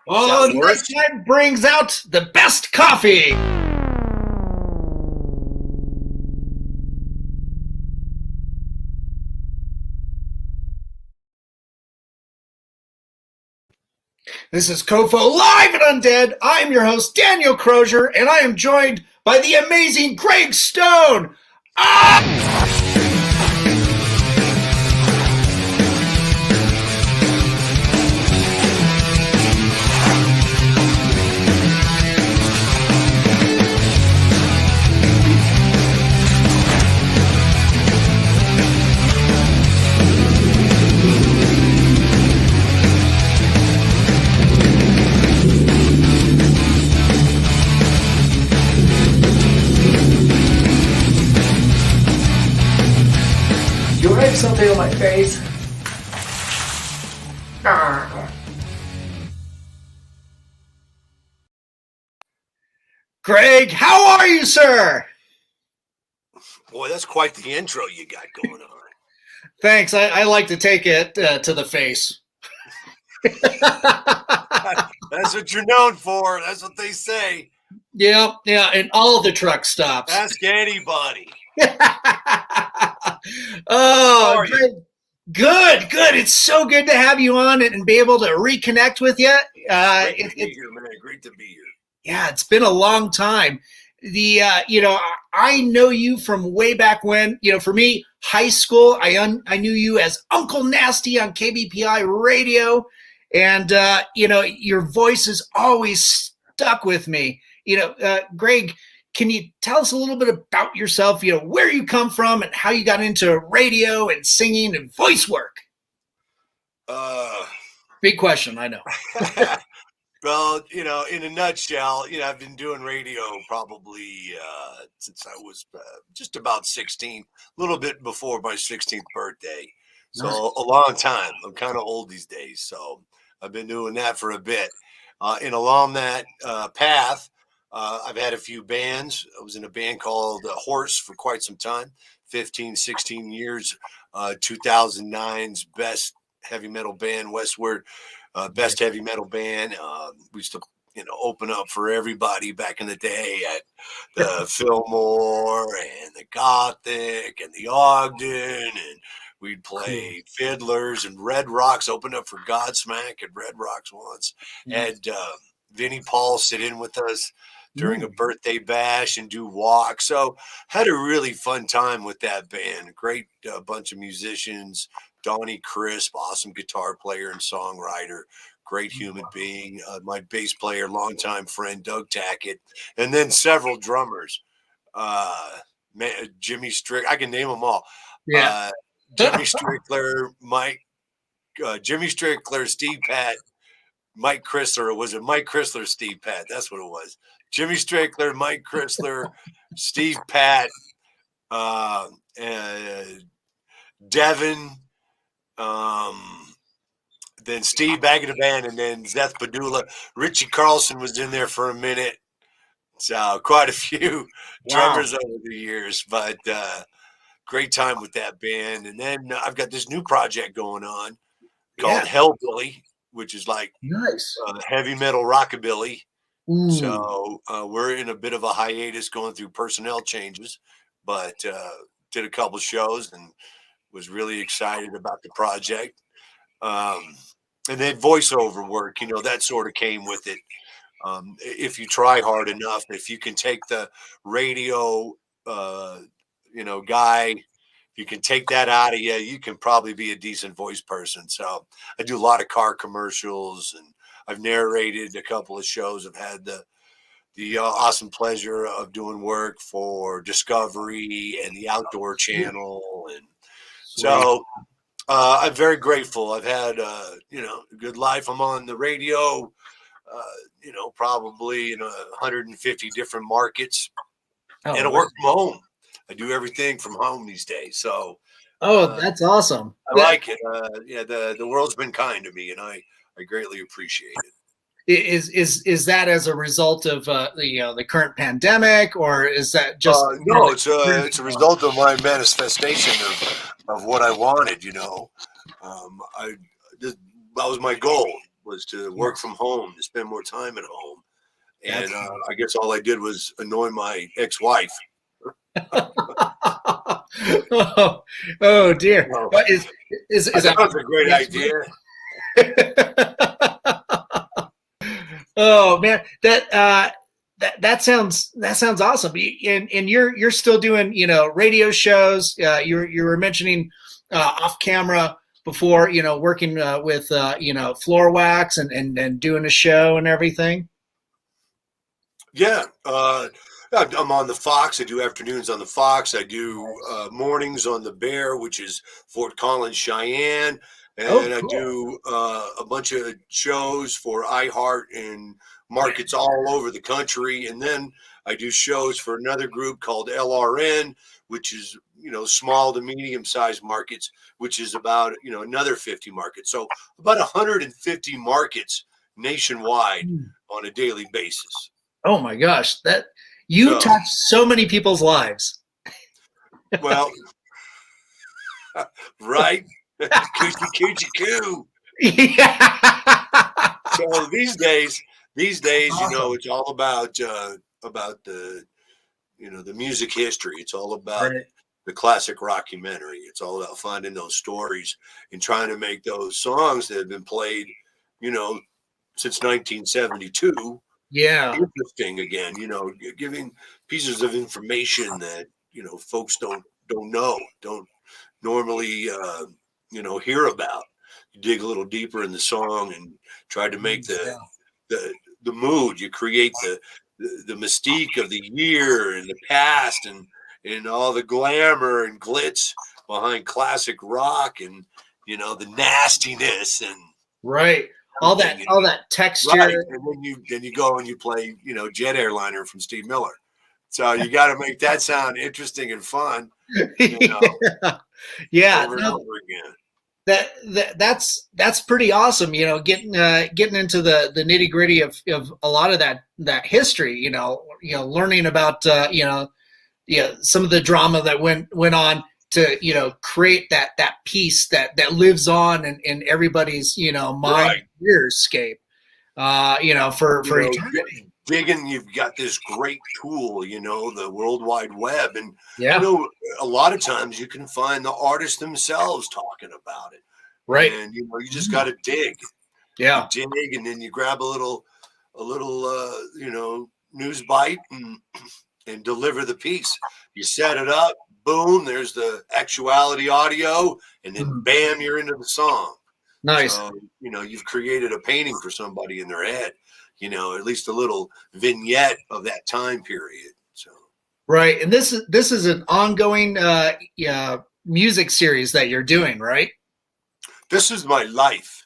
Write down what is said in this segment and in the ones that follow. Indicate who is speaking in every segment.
Speaker 1: Oh, nighttime brings out the best coffee. This is COFOH Live Undead. I am your host, Daniel Crosier, and I am joined by the amazing Gregg Stone. Something on my face. Gregg, how are you, sir?
Speaker 2: Boy, that's quite the intro you got going on.
Speaker 1: Thanks. I like to take it to the face.
Speaker 2: That's what you're known for. That's what they say.
Speaker 1: Yeah, and all the truck stops.
Speaker 2: Ask anybody.
Speaker 1: Oh, good. It's so good to have you on and be able to reconnect with you.
Speaker 2: Great to be here, man. Great to be here.
Speaker 1: Yeah, it's been a long time. I know you from way back when. For me, high school, I knew you as Uncle Nasty on KBPI radio, and your voice has always stuck with me. Gregg, can you tell us a little bit about yourself, where you come from and how you got into radio and singing and voice work? Big question, I know.
Speaker 2: Well, in a nutshell, I've been doing radio probably since I was just about 16, a little bit before my 16th birthday. So nice. A long time. I'm kind of old these days. So I've been doing that for a bit. And along that path, I've had a few bands. I was in a band called Horse for quite some time, 15, 16 years, 2009's best heavy metal band, Westward, best heavy metal band. We used to, open up for everybody back in the day at the Fillmore and the Gothic and the Ogden, and we'd play Fiddlers and Red Rocks, opened up for Godsmack at Red Rocks once. Had Vinnie Paul sit in with us during a birthday bash and do walk. So had a really fun time with that band. Great bunch of musicians. Donnie Crisp, awesome guitar player and songwriter, great human being. My bass player, longtime friend, Doug Tackett, and then several drummers. Jimmy Strick, I can name them all.
Speaker 1: Yeah.
Speaker 2: Jimmy Strickler, Jimmy Strickler, Steve Pat, Mike Chrysler. Was it Mike Chrysler, Steve Pat? That's what it was. Jimmy Strickler, Mike Chrysler, Steve Pat, Devin, then Steve back in the band, and then Zeth Padula. Richie Carlson was in there for a minute. So quite a few drummers over the years, but great time with that band. And then I've got this new project going on called Hellbilly, which is like
Speaker 1: nice
Speaker 2: heavy metal rockabilly. So we're in a bit of a hiatus going through personnel changes, but did a couple shows and was really excited about the project. And then voiceover work, that sort of came with it. If you try hard enough, if you can take the radio, guy, if you can take that out of you, you can probably be a decent voice person. So I do a lot of car commercials, and I've narrated a couple of shows. I've had the awesome pleasure of doing work for Discovery and the Outdoor Channel. And so I'm very grateful. I've had, a good life. I'm on the radio, probably in 150 different markets. And I work from home. I do everything from home these days. So,
Speaker 1: that's awesome.
Speaker 2: I like it. The world's been kind to me, and I greatly appreciate it.
Speaker 1: Is that as a result of the current pandemic, or is that just
Speaker 2: no? It's a result of my manifestation of what I wanted. That was my goal. was to work from home, to spend more time at home. And
Speaker 1: That's
Speaker 2: I guess all I did was annoy my ex-wife.
Speaker 1: oh dear.
Speaker 2: Well,
Speaker 1: What is
Speaker 2: I
Speaker 1: that?
Speaker 2: thought it was a great idea.
Speaker 1: Oh man, that sounds awesome. And you're still doing radio shows. You were mentioning off camera before, working with Floor Wax and doing a show and everything.
Speaker 2: Yeah. I'm on the Fox. I do afternoons on the Fox. I do mornings on the Bear, which is Fort Collins, Cheyenne. And I
Speaker 1: Cool.
Speaker 2: do a bunch of shows for iHeart and markets all over the country. And then I do shows for another group called LRN, which is, small to medium sized markets, which is about, another 50 markets. So about 150 markets nationwide on a daily basis.
Speaker 1: Oh my gosh, that you touch so many people's lives.
Speaker 2: Well, right. Coochie coochie coo.
Speaker 1: Yeah.
Speaker 2: So these days,
Speaker 1: Awesome.
Speaker 2: it's all about the the music history. It's all about
Speaker 1: Right.
Speaker 2: the classic rockumentary. It's all about finding those stories and trying to make those songs that have been played, since 1972
Speaker 1: Yeah.
Speaker 2: interesting again. Giving pieces of information that folks don't normally hear about. You dig a little deeper in the song and try to make the mood. You create the mystique of the year and the past and all the glamour and glitz behind classic rock and the nastiness and
Speaker 1: Right. All that texture.
Speaker 2: right. And then you go and you play Jet Airliner from Steve Miller. So you got to make that sound interesting and fun.
Speaker 1: Yeah.
Speaker 2: Over and over again.
Speaker 1: That's pretty awesome. Getting into the nitty gritty of a lot of that history. Learning about some of the drama that went on to create that piece that lives on in everybody's mind,
Speaker 2: right.
Speaker 1: Earscape. For eternity.
Speaker 2: Digging, you've got this great tool, the World Wide Web, and
Speaker 1: Yeah.
Speaker 2: a lot of times you can find the artists themselves talking about it.
Speaker 1: Right.
Speaker 2: And you just got to dig.
Speaker 1: Yeah.
Speaker 2: You dig, and then you grab a little news bite and deliver the piece. You set it up, boom, there's the actuality audio, and then bam, you're into the song.
Speaker 1: Nice.
Speaker 2: So, you've created a painting for somebody in their head, at least a little vignette of that time period. So
Speaker 1: right. And this is an ongoing music series that you're doing, right?
Speaker 2: This is my life.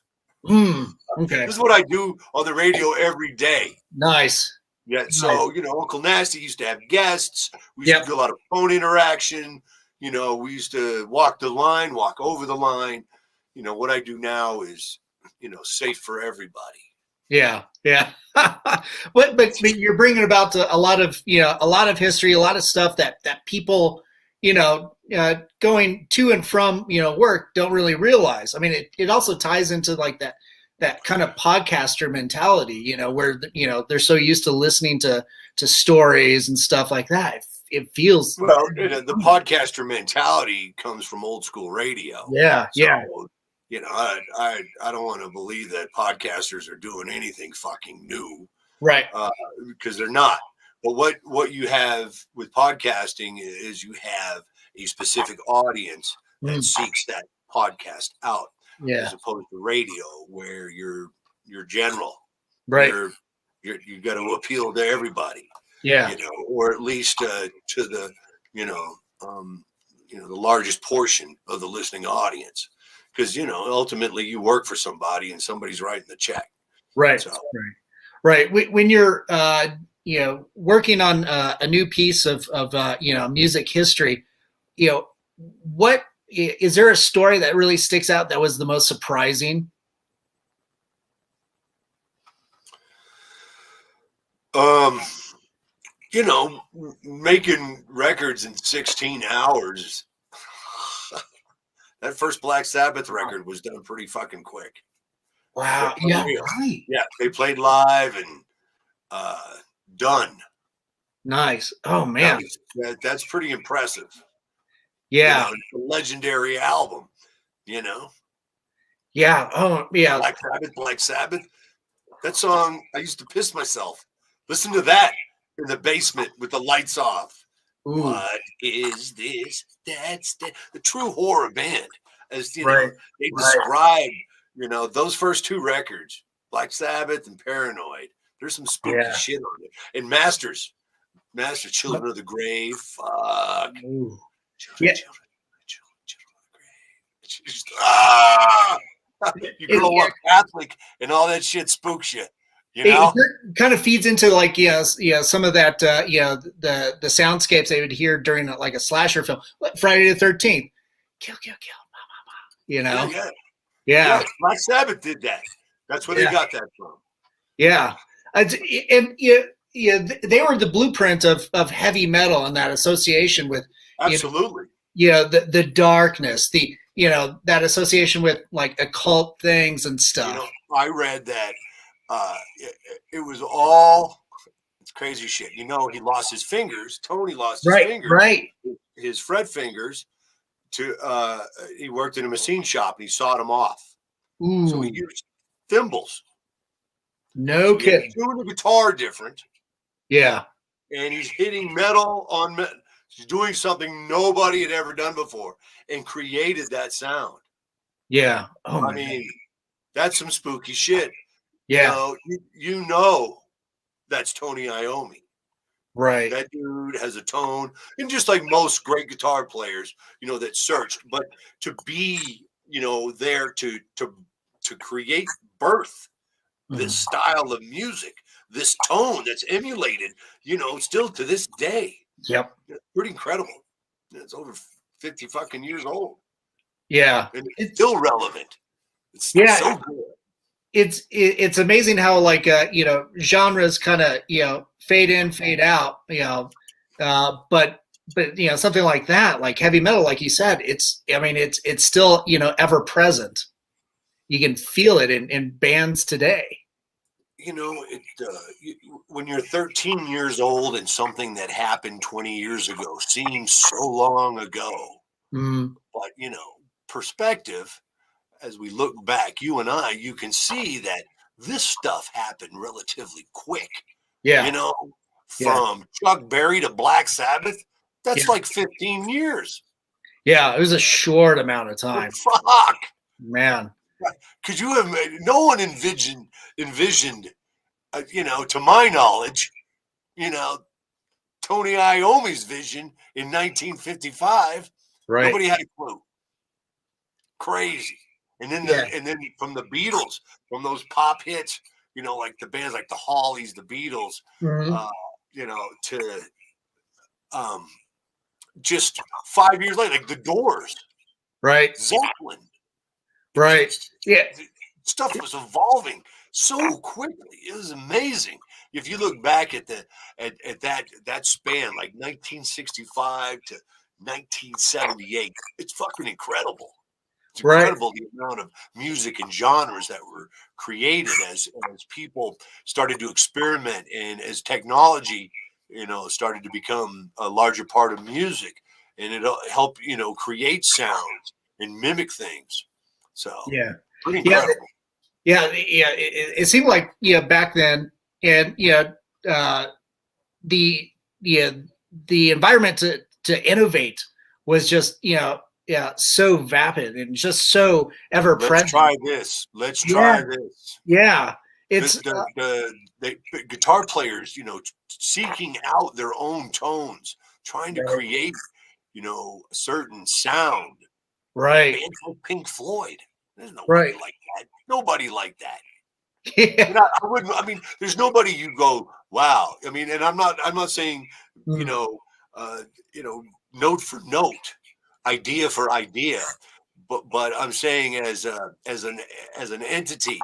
Speaker 1: Okay.
Speaker 2: This is what I do on the radio every day.
Speaker 1: Nice.
Speaker 2: Yeah. So, Uncle Nasty used to have guests. We used to do a lot of phone interaction. We used to walk the line, walk over the line. What I do now is, safe for everybody.
Speaker 1: Yeah. Yeah. but you're bringing about a lot of history, a lot of stuff that people, going to and from, work don't really realize. I mean, it also ties into like that kind of podcaster mentality, where, they're so used to listening to stories and stuff like that. It feels
Speaker 2: well, the podcaster mentality comes from old school radio.
Speaker 1: Yeah.
Speaker 2: So,
Speaker 1: yeah.
Speaker 2: I don't want to believe that podcasters are doing anything fucking new.
Speaker 1: Right.
Speaker 2: Because they're not. But what you have with podcasting is you have a specific audience that seeks that podcast out, as opposed to radio where you're general,
Speaker 1: right?
Speaker 2: You got to appeal to everybody, or at least to the the largest portion of the listening audience, because ultimately you work for somebody and somebody's writing the check,
Speaker 1: right?
Speaker 2: So.
Speaker 1: Right. When you're working on a new piece of music history, what is there a story that really sticks out that was the most surprising?
Speaker 2: Making records in 16 hours. That first Black Sabbath record was done pretty fucking quick.
Speaker 1: Wow.
Speaker 2: They
Speaker 1: Yeah.
Speaker 2: played,
Speaker 1: Right.
Speaker 2: yeah, they played live and done.
Speaker 1: Nice. Oh man.
Speaker 2: That's pretty impressive.
Speaker 1: Yeah.
Speaker 2: It's a legendary album. You know,
Speaker 1: Yeah. Oh yeah.
Speaker 2: Black Sabbath. That song, I used to piss myself. Listen to that in the basement with the lights off.
Speaker 1: Ooh.
Speaker 2: What is this? That's the true horror band. As
Speaker 1: Right.
Speaker 2: they
Speaker 1: Right.
Speaker 2: describe, those first two records, Black Sabbath and Paranoid. There's some spooky
Speaker 1: Yeah.
Speaker 2: shit on it. And Masters, Children of the Grave. Fuck.
Speaker 1: Ooh.
Speaker 2: Children,
Speaker 1: Yeah.
Speaker 2: children of the grave. Just, ah! You grow
Speaker 1: Yeah.
Speaker 2: up Catholic and all that shit spooks you.
Speaker 1: It kind of feeds into like some of that the soundscapes they would hear during like a slasher film, Friday the 13th, kill,
Speaker 2: Yeah.
Speaker 1: yeah,
Speaker 2: Black Sabbath did that. That's where they got that from.
Speaker 1: yeah, and they were the blueprint of heavy metal and that association with
Speaker 2: Absolutely.
Speaker 1: The darkness, that association with like occult things and stuff.
Speaker 2: I read that it was all it's crazy shit. He lost his fingers. Tony lost his fingers,
Speaker 1: right,
Speaker 2: his fret fingers. He worked in a machine shop and he sawed them off.
Speaker 1: Ooh.
Speaker 2: So he used thimbles.
Speaker 1: No kidding.
Speaker 2: He's doing the guitar different.
Speaker 1: Yeah.
Speaker 2: And he's hitting metal on metal. He's doing something nobody had ever done before and created that sound.
Speaker 1: Yeah. Oh,
Speaker 2: I mean, that's some spooky shit.
Speaker 1: Yeah.
Speaker 2: That's Tony Iommi.
Speaker 1: Right.
Speaker 2: That dude has a tone. And just like most great guitar players, that searched. But to be, there to create birth this style of music, this tone that's emulated, still to this day.
Speaker 1: Yep.
Speaker 2: It's pretty incredible. It's over 50 fucking years old.
Speaker 1: Yeah.
Speaker 2: And it's still relevant. It's so good.
Speaker 1: It's amazing how like genres kind of fade in, fade out, but something like that, like heavy metal, like you said, it's still ever present. You can feel it in bands today.
Speaker 2: When you're 13 years old and something that happened 20 years ago seems so long ago, but perspective, as we look back, you and I, you can see that this stuff happened relatively quick.
Speaker 1: Yeah.
Speaker 2: From Chuck Berry to Black Sabbath, that's like 15 years.
Speaker 1: Yeah, it was a short amount of time.
Speaker 2: Fuck.
Speaker 1: Man.
Speaker 2: Could you have no one envisioned, to my knowledge, Tony Iommi's vision in 1955.
Speaker 1: Right.
Speaker 2: Nobody had a clue. Crazy. And then from the Beatles, from those pop hits, like the bands like the Hollies, the Beatles, to just 5 years later, like the Doors,
Speaker 1: right?
Speaker 2: Zeppelin,
Speaker 1: right? Yeah,
Speaker 2: stuff was evolving so quickly. It was amazing. If you look back at that span, like 1965 to 1978, it's fucking incredible. It's incredible the amount of music and genres that were created as people started to experiment and as technology, started to become a larger part of music, and it helped, create sounds and mimic things. So pretty incredible.
Speaker 1: It seemed like back then, and the environment to innovate was just so vapid and just so ever present.
Speaker 2: Let's try this.
Speaker 1: Yeah. It's
Speaker 2: the guitar players, seeking out their own tones, trying to create, a certain sound.
Speaker 1: Right.
Speaker 2: Bands like Pink Floyd. There's nobody like that. Nobody like that.
Speaker 1: Yeah.
Speaker 2: There's nobody you go, wow. And I'm not saying, note for note, idea for idea, but I'm saying as an entity,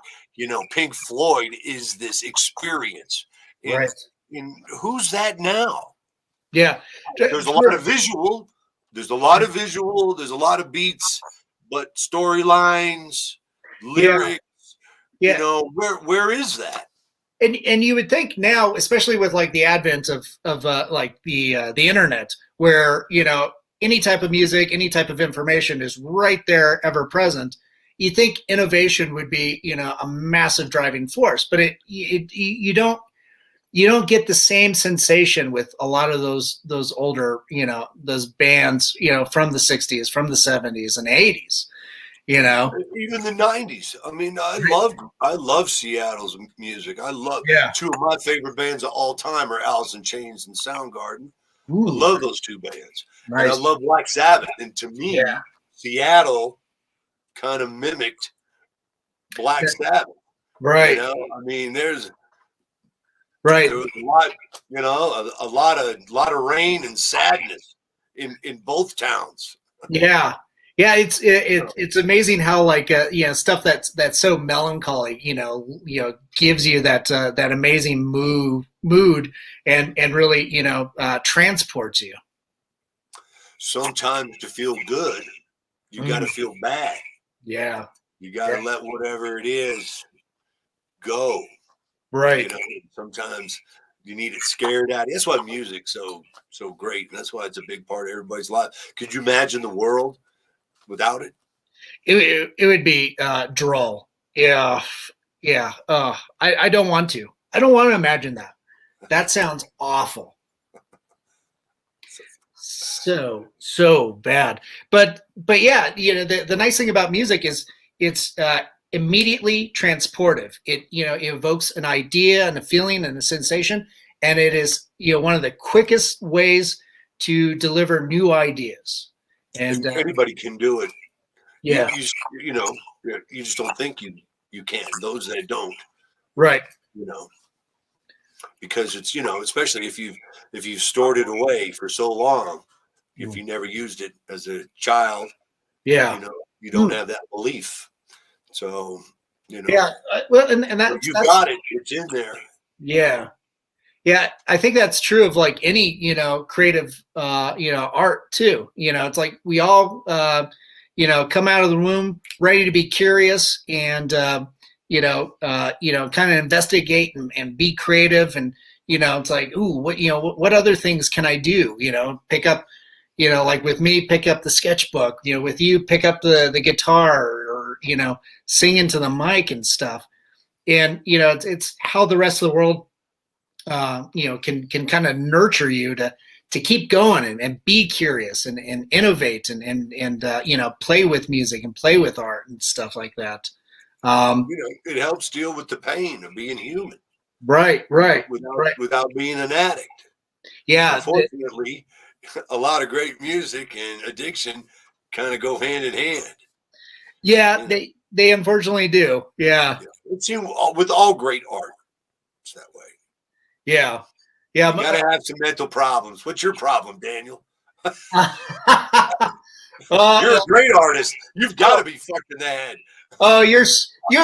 Speaker 2: Pink Floyd is this experience.
Speaker 1: Right.
Speaker 2: And who's that now?
Speaker 1: Yeah.
Speaker 2: There's a lot of visual. There's a lot of beats, but storylines, lyrics,
Speaker 1: Yeah.
Speaker 2: Where is that?
Speaker 1: And you would think now, especially with like the advent of like the internet, where any type of music, any type of information is right there, ever present. You think innovation would be a massive driving force, but you don't get the same sensation with a lot of those older those bands from the 60s, from the 70s and 80s.
Speaker 2: Even the 90s. I mean, I love Seattle's music. I love
Speaker 1: Yeah.
Speaker 2: two of my favorite bands of all time are Alice in Chains and Soundgarden.
Speaker 1: Ooh,
Speaker 2: I love those two bands.
Speaker 1: nice.
Speaker 2: And I love Black Sabbath. And to me, Seattle kind of mimicked Black Sabbath.
Speaker 1: Right.
Speaker 2: I mean, there was a lot, a lot of rain and sadness in both towns.
Speaker 1: Yeah. Yeah, it's amazing how like stuff that's so melancholy, gives you that amazing mood and really transports you.
Speaker 2: Sometimes to feel good, you got to feel bad.
Speaker 1: Yeah,
Speaker 2: you got to let whatever it is go.
Speaker 1: Right.
Speaker 2: Sometimes you need it scared out. That's why music's so great. And that's why it's a big part of everybody's life. Could you imagine the world without it?
Speaker 1: It would be droll. Yeah. I don't want to. I don't want to imagine that. That sounds awful. So bad. But yeah, the nice thing about music is it's immediately transportive. It evokes an idea and a feeling and a sensation, and it is one of the quickest ways to deliver new ideas. And
Speaker 2: anybody can do it.
Speaker 1: Yeah.
Speaker 2: You just don't think you can. Those that don't.
Speaker 1: Right.
Speaker 2: Because it's especially if you've stored it away for so long, if you never used it as a child,
Speaker 1: yeah,
Speaker 2: you don't have that belief. So
Speaker 1: yeah. Well, and that's
Speaker 2: got it. It's in there.
Speaker 1: Yeah. Yeah, I think that's true of like any, creative, art too. It's like we all, come out of the womb ready to be curious and, kind of investigate and be creative. And, it's like, ooh, what other things can I do? Pick up, like with me, pick up the sketchbook, with you, pick up the guitar or, sing into the mic and stuff. And, it's how the rest of the world can kind of nurture you to keep going and be curious and innovate and play with music and play with art and stuff like that.
Speaker 2: It helps deal with the pain of being human.
Speaker 1: Right.
Speaker 2: Without being an addict.
Speaker 1: Yeah.
Speaker 2: Unfortunately, a lot of great music and addiction kind of go hand in hand.
Speaker 1: Yeah, they unfortunately do. Yeah.
Speaker 2: It's with all great art. It's that way.
Speaker 1: Yeah.
Speaker 2: You gotta have some mental problems. What's your problem, Daniel? You're a great artist. You've got to be fucked in the head.
Speaker 1: Oh, you're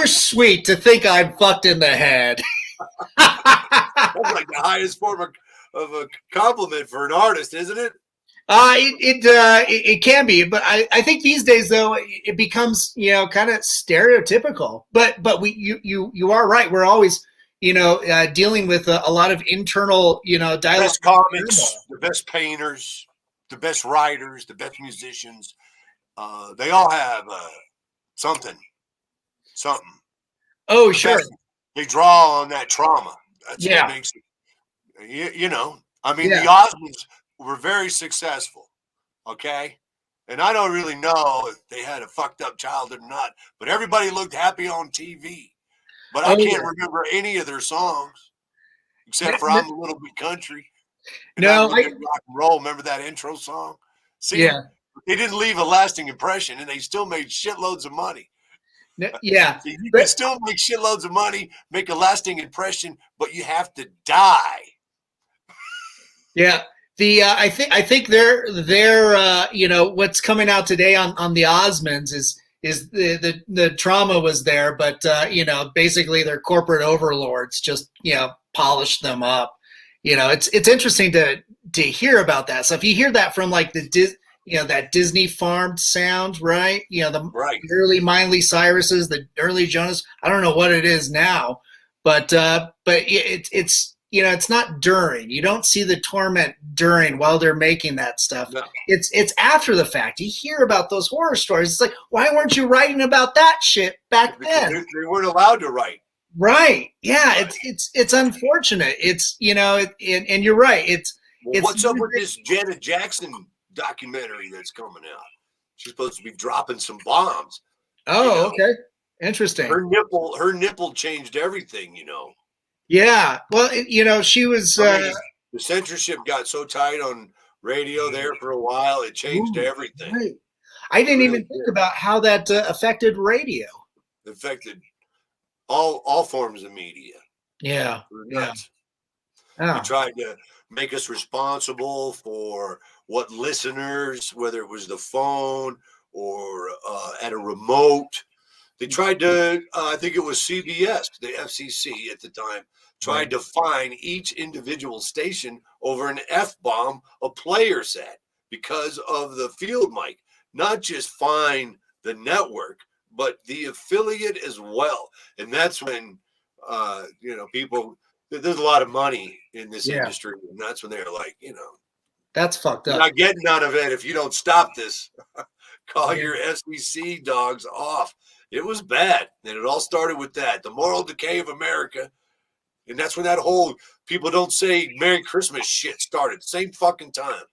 Speaker 1: sweet to think I'm fucked in the head.
Speaker 2: That's like the highest form of a compliment for an artist, isn't it?
Speaker 1: It can be, but I think these days though it becomes kind of stereotypical. But you are right. We're always dealing with a lot of internal dialogue.
Speaker 2: The best comics, the best painters, the best writers, the best musicians. They all have something.
Speaker 1: Oh, sure.
Speaker 2: They draw on that trauma. That's what makes it. I mean, the Osmonds were very successful. Okay. And I don't really know if they had a fucked up childhood or not, but everybody looked happy on TV. But I can't remember any of their songs except for I'm a Little Bit Country. And
Speaker 1: no,
Speaker 2: I rock and roll. Remember that intro song? See, they didn't leave a lasting impression, and they still made shitloads of money.
Speaker 1: Yeah,
Speaker 2: so you can still make shitloads of money, make a lasting impression, but you have to die.
Speaker 1: Yeah. I think they're what's coming out today on the Osmonds is the trauma was there, but basically their corporate overlords just polished them up. It's interesting to hear about that. So if you hear that from like the that Disney farmed sound, right? The
Speaker 2: Right.
Speaker 1: early Miley Cyruses, the early Jonas. I don't know what it is now, but it's not during. You don't see the torment during while they're making that stuff.
Speaker 2: No.
Speaker 1: It's after the fact. You hear about those horror stories. It's like, why weren't you writing about that shit back then?
Speaker 2: They weren't allowed to write.
Speaker 1: Right. Yeah. Right. It's unfortunate. It's and you're right.
Speaker 2: What's up with this Janet Jackson documentary that's coming out? She's supposed to be dropping some bombs.
Speaker 1: Oh, okay. Interesting.
Speaker 2: Her nipple changed everything,
Speaker 1: Yeah. Well, she was.
Speaker 2: The censorship got so tight on radio there for a while, it changed everything.
Speaker 1: Right. I didn't even think about how that affected radio.
Speaker 2: It affected all forms of media.
Speaker 1: Yeah.
Speaker 2: Nuts. Yeah. You tried to make us responsible for what listeners, whether it was the phone or at a remote. They tried to, I think it was CBS, the FCC at the time, tried to fine each individual station over an F-bomb a player said because of the field mic. Not just fine the network, but the affiliate as well. And that's when, people, there's a lot of money in this industry. And that's when they're like,
Speaker 1: that's fucked up.
Speaker 2: You're not getting none of it if you don't stop this. Call your SEC dogs off. It was bad. And it all started with that. The moral decay of America. And that's when that whole people don't say Merry Christmas shit started. Same fucking time.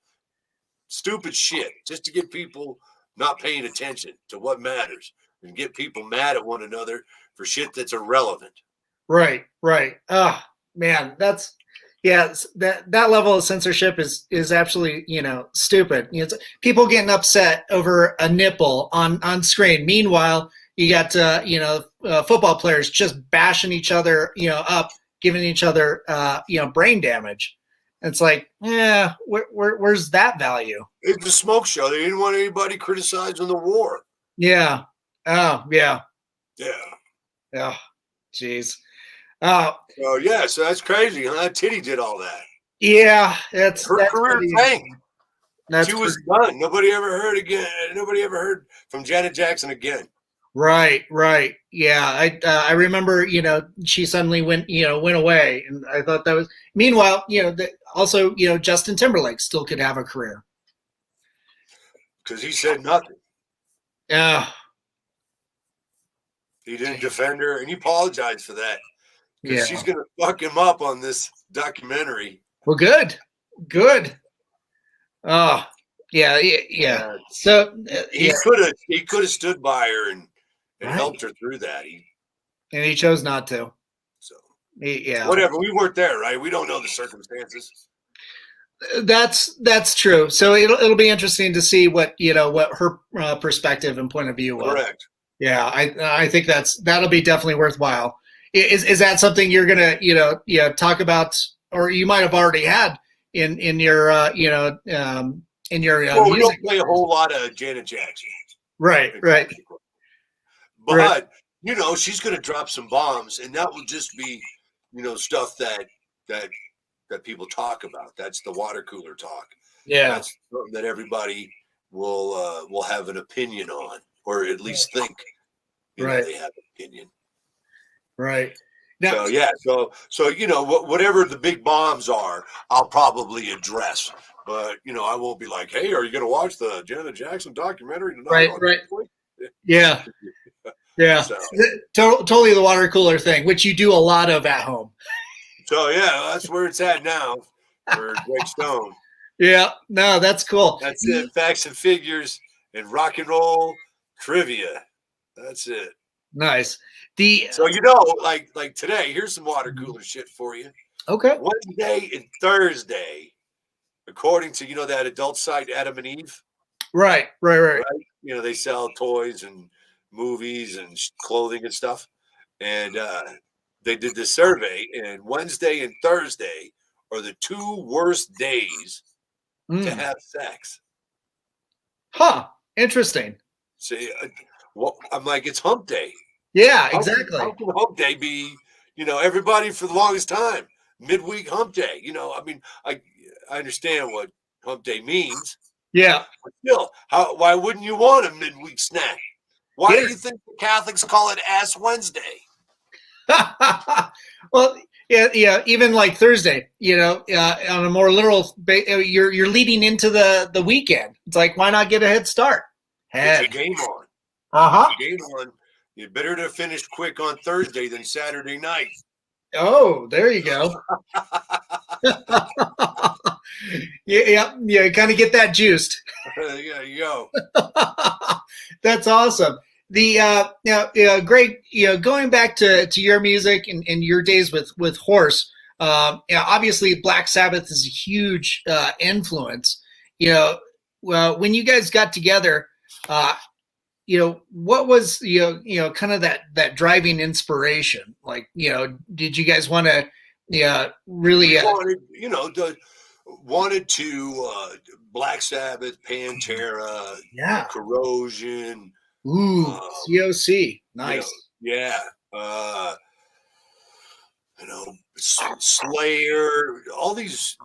Speaker 2: Stupid shit. Just to get people not paying attention to what matters and get people mad at one another for shit that's irrelevant.
Speaker 1: Right. Oh, man, that level of censorship is absolutely, stupid. It's people getting upset over a nipple on screen. Meanwhile, you got, football players just bashing each other, up, giving each other, brain damage. It's like, where's that value?
Speaker 2: It's a smoke show. They didn't want anybody criticizing the war.
Speaker 1: Yeah. Oh, yeah.
Speaker 2: Yeah.
Speaker 1: Oh, jeez.
Speaker 2: So that's crazy. Huh? Titty did all that.
Speaker 1: Yeah, that's
Speaker 2: her career tanked. She was done. Nobody ever heard from Janet Jackson again.
Speaker 1: Right. Yeah, I remember. She suddenly went away, and I thought that was. Meanwhile, also, Justin Timberlake still could have a career
Speaker 2: because he said nothing.
Speaker 1: Yeah.
Speaker 2: He didn't defend her, and he apologized for that. Because she's going to fuck him up on this documentary.
Speaker 1: Well, good. Oh, yeah. So
Speaker 2: he could have stood by her and helped her through that.
Speaker 1: He chose not to.
Speaker 2: So
Speaker 1: whatever.
Speaker 2: We weren't there, right? We don't know the circumstances.
Speaker 1: That's true. So it'll be interesting to see what her perspective and point of view was.
Speaker 2: Correct.
Speaker 1: Yeah, I think that'll be definitely worthwhile. Is that something you're gonna talk about, or you might have already had in your in your
Speaker 2: well, we don't play a whole lot of Janet Jackson,
Speaker 1: right?
Speaker 2: But she's gonna drop some bombs, and that will just be stuff that people talk about. That's the water cooler talk.
Speaker 1: Yeah,
Speaker 2: that's something that everybody will have an opinion on, or at least think they have an opinion.
Speaker 1: Right.
Speaker 2: Now, so whatever the big bombs are, I'll probably address. But I won't be like, hey, are you going to watch the Janet Jackson documentary tonight?
Speaker 1: Right. Yeah. So. Totally the water cooler thing, which you do a lot of at home.
Speaker 2: So that's where it's at now for Gregg Stone.
Speaker 1: Yeah. No, that's cool.
Speaker 2: That's it. Facts and figures and rock and roll trivia. That's it.
Speaker 1: Nice.
Speaker 2: So like today, here's some water cooler shit for you.
Speaker 1: Okay.
Speaker 2: Wednesday and Thursday, according to that adult site Adam and Eve.
Speaker 1: Right.
Speaker 2: They sell toys and movies and clothing and stuff. And they did this survey, and Wednesday and Thursday are the two worst days to have sex.
Speaker 1: Huh. Interesting.
Speaker 2: See, I'm like, it's hump day.
Speaker 1: Yeah, exactly.
Speaker 2: How can hump day be, everybody for the longest time, midweek hump day? I understand what hump day means.
Speaker 1: Yeah.
Speaker 2: But still, why wouldn't you want a midweek snack? Why do you think the Catholics call it Ash Wednesday?
Speaker 1: Well, yeah. Even like Thursday, on a more literal, you're leading into the weekend. It's like, why not get a head start?
Speaker 2: Get your game on.
Speaker 1: Uh-huh.
Speaker 2: Get your game on. You're better to finish quick on Thursday than Saturday night.
Speaker 1: Oh, there you go. Yeah. Kind of get that juiced.
Speaker 2: Yeah, you go.
Speaker 1: That's awesome. Greg, going back to your music and your days with Horse, obviously Black Sabbath is a huge influence. Well, when you guys got together, what was kind of that driving inspiration? Like, did you guys want to really
Speaker 2: wanted to Black Sabbath, Pantera, Corrosion.
Speaker 1: Ooh, COC, nice.
Speaker 2: Slayer, all these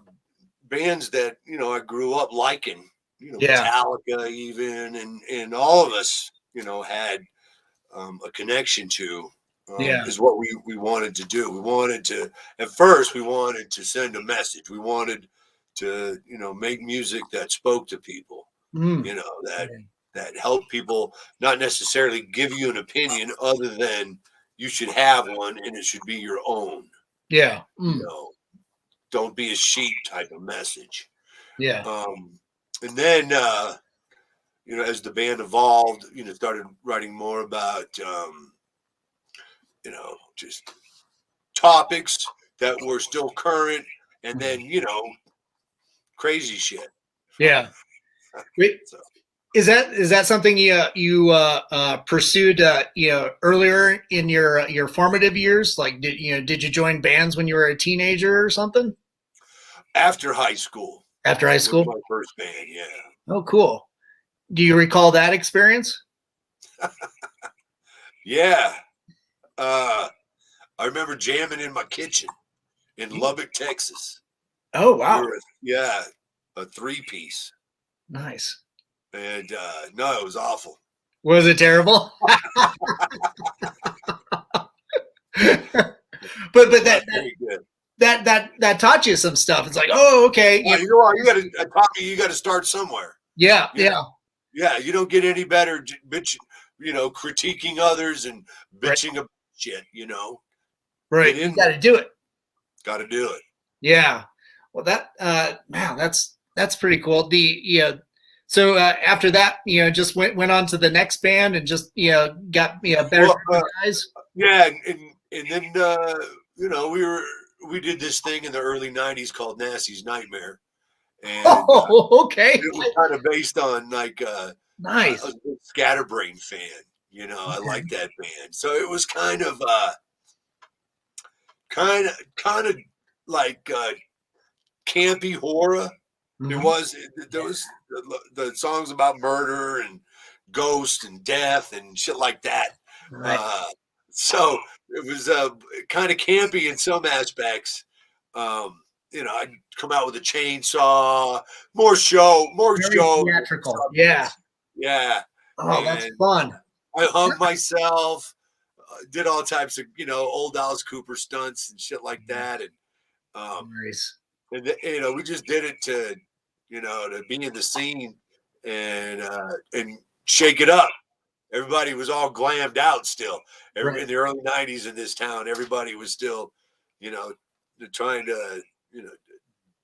Speaker 2: bands that I grew up liking. Metallica, even, and all of us, had a connection to. Is what we wanted to do. At first we wanted to send a message. We wanted to, make music that spoke to people, that helped people, not necessarily give you an opinion other than you should have one and it should be your own.
Speaker 1: Yeah.
Speaker 2: Don't be a sheep type of message.
Speaker 1: Yeah.
Speaker 2: And then, as the band evolved, started writing more about, just topics that were still current, and then, crazy shit.
Speaker 1: Yeah. Is that something you pursued earlier in your formative years? Like, did you join bands when you were a teenager or something?
Speaker 2: After high school.
Speaker 1: After high school?
Speaker 2: My first band, yeah.
Speaker 1: Oh, cool. Do you recall that experience?
Speaker 2: Yeah. I remember jamming in my kitchen in Lubbock, Texas.
Speaker 1: Oh, wow.
Speaker 2: A 3-piece.
Speaker 1: Nice.
Speaker 2: And no, it was awful.
Speaker 1: Was it terrible? but that taught you some stuff. It's like, oh, okay.
Speaker 2: Yeah, it taught me you got to start somewhere.
Speaker 1: Yeah.
Speaker 2: Yeah, you don't get any better, critiquing others and bitching about shit,
Speaker 1: Right. You got to do it.
Speaker 2: Got to do it.
Speaker 1: Yeah. Well, that's pretty cool. So after that, just went on to the next band and just got better guys.
Speaker 2: Yeah, and then we did this thing in the early '90s called Nasty's Nightmare. And,
Speaker 1: okay.
Speaker 2: It was kind of based on like
Speaker 1: nice.
Speaker 2: a Scatterbrain fan. I like that band. So it was kind of like campy horror. Mm-hmm. There was the songs about murder and ghost and death and shit like that. Right. So it was kind of campy in some aspects. I'd come out with a chainsaw, more show,
Speaker 1: theatrical. Yeah. Oh, and that's fun.
Speaker 2: I hung myself, did all types of old Alice Cooper stunts and shit like that, and
Speaker 1: nice.
Speaker 2: And we just did it to be in the scene and shake it up. Everybody was all glammed out still. In the early '90s in this town, everybody was still, trying to,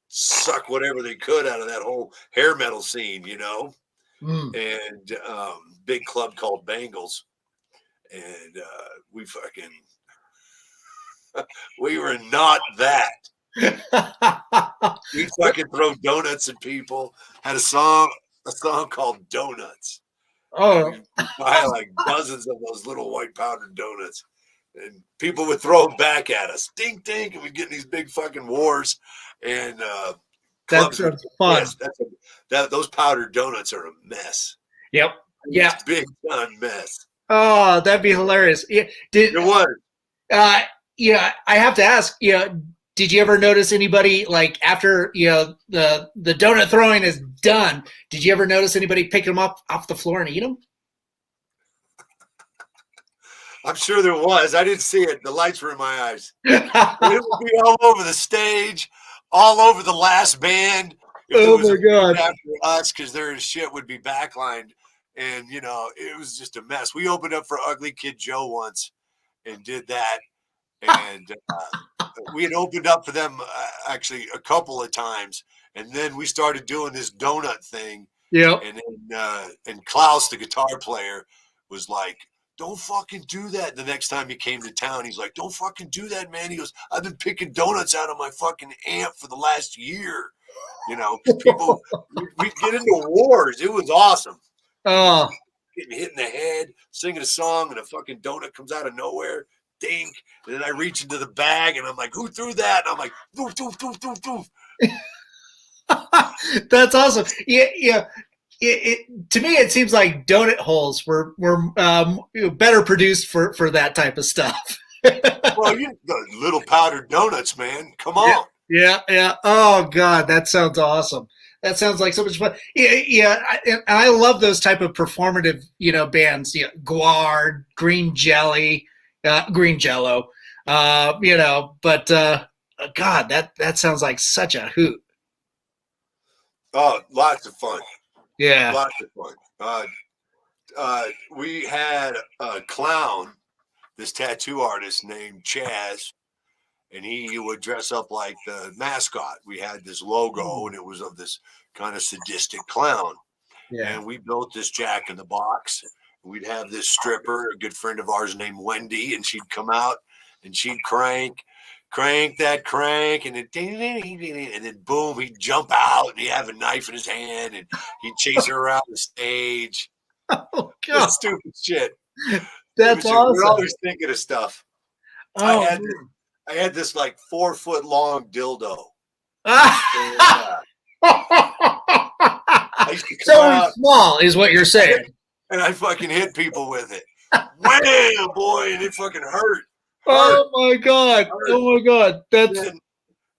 Speaker 2: suck whatever they could out of that whole hair metal scene, and big club called Bangles. And we were not that. We fucking throw donuts at people. Had a song called Donuts.
Speaker 1: Oh,
Speaker 2: we buy like dozens of those little white powdered donuts, and people would throw them back at us. Dink dink, and we'd get in these big fucking wars. And
Speaker 1: that's fun.
Speaker 2: Those powdered donuts are a mess.
Speaker 1: Yep. Yeah.
Speaker 2: Big time mess.
Speaker 1: Oh, that'd be hilarious. Yeah.
Speaker 2: It was.
Speaker 1: I have to ask. did you ever notice anybody like after the donut throwing is done? Did you ever notice anybody pick them up off the floor and eat them?
Speaker 2: I'm sure there was. I didn't see it. The lights were in my eyes. It would be all over the stage, all over the last band. If
Speaker 1: Oh
Speaker 2: there was
Speaker 1: my
Speaker 2: a band
Speaker 1: God!
Speaker 2: after us, because their shit would be backlined, and it was just a mess. We opened up for Ugly Kid Joe once and did that, and we had opened up for them actually a couple of times, and then we started doing this donut thing.
Speaker 1: Yep.
Speaker 2: And then and Klaus, the guitar player, was like, "Don't fucking do that." The next time he came to town, he's like, "Don't fucking do that, man." He goes, "I've been picking donuts out of my fucking amp for the last year." People, we'd get into wars. It was awesome.
Speaker 1: Oh.
Speaker 2: Getting hit in the head, singing a song, and a fucking donut comes out of nowhere. Dink. And then I reach into the bag, and I'm like, "Who threw that?" And I'm like, "Doof, doof, doof, doof, doof."
Speaker 1: That's awesome. Yeah. To me, it seems like donut holes were better produced for that type of stuff.
Speaker 2: Well, the little powdered donuts, man. Come on.
Speaker 1: Yeah. Oh God, that sounds awesome. That sounds like so much fun. Yeah. I love those type of performative, bands. Guard, Green Jelly, Green Jello. But God, that sounds like such a hoot.
Speaker 2: Oh, lots of fun.
Speaker 1: Yeah.
Speaker 2: Lots of fun. We had a clown, this tattoo artist named Chaz, and he would dress up like the mascot. We had this logo, and it was of this kind of sadistic clown.
Speaker 1: Yeah.
Speaker 2: And we built this Jack in the Box. We'd have this stripper, a good friend of ours named Wendy, and she'd come out and she'd crank that crank, and then boom, he'd jump out and he'd have a knife in his hand and he'd chase her around the stage.
Speaker 1: Oh God,
Speaker 2: stupid shit.
Speaker 1: That's awesome.
Speaker 2: We're always thinking of stuff.
Speaker 1: Oh,
Speaker 2: I had this like 4 foot long dildo.
Speaker 1: So small is what you're saying.
Speaker 2: And I fucking hit people with it. Wham, boy, and it fucking hurt.
Speaker 1: Oh my God. Oh my God. That's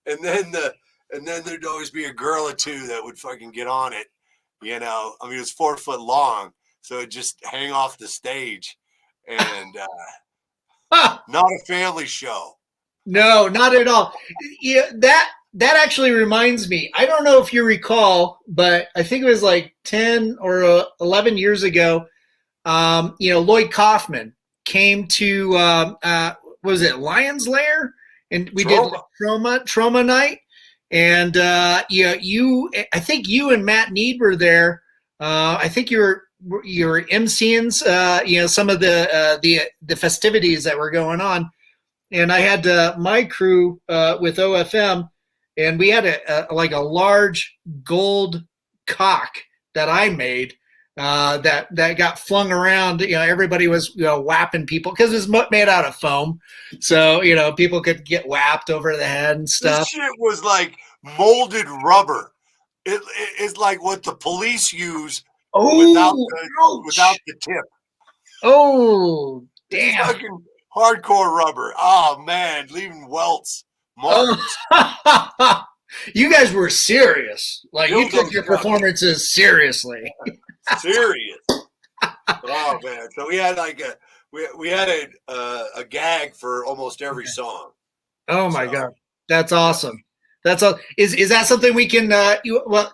Speaker 2: and then there'd always be a girl or two that would fucking get on it. I mean, it was 4 foot long, so it'd just hang off the stage. And not a family show.
Speaker 1: No, not at all. Yeah, that actually reminds me. I don't know if you recall, but I think it was like 10 or 11 years ago. Lloyd Kaufman came to what was it, Lion's Lair, and we did trauma night. And I think you and Matt Need were there. I think you were emceeing some of the festivities that were going on. And I had my crew with OFM, and we had a large gold cock that I made that got flung around. Everybody was whapping people because it was made out of foam, so people could get whapped over the head and stuff.
Speaker 2: This shit was like molded rubber. It's like what the police use without the tip.
Speaker 1: Oh, damn.
Speaker 2: It's fucking hardcore rubber. Oh man, leaving welts.
Speaker 1: You guys were serious. Like, you took your performances seriously.
Speaker 2: Serious. Oh man. So we had we had a gag for almost every song.
Speaker 1: Oh my God. That's awesome. That's all. Is that something we can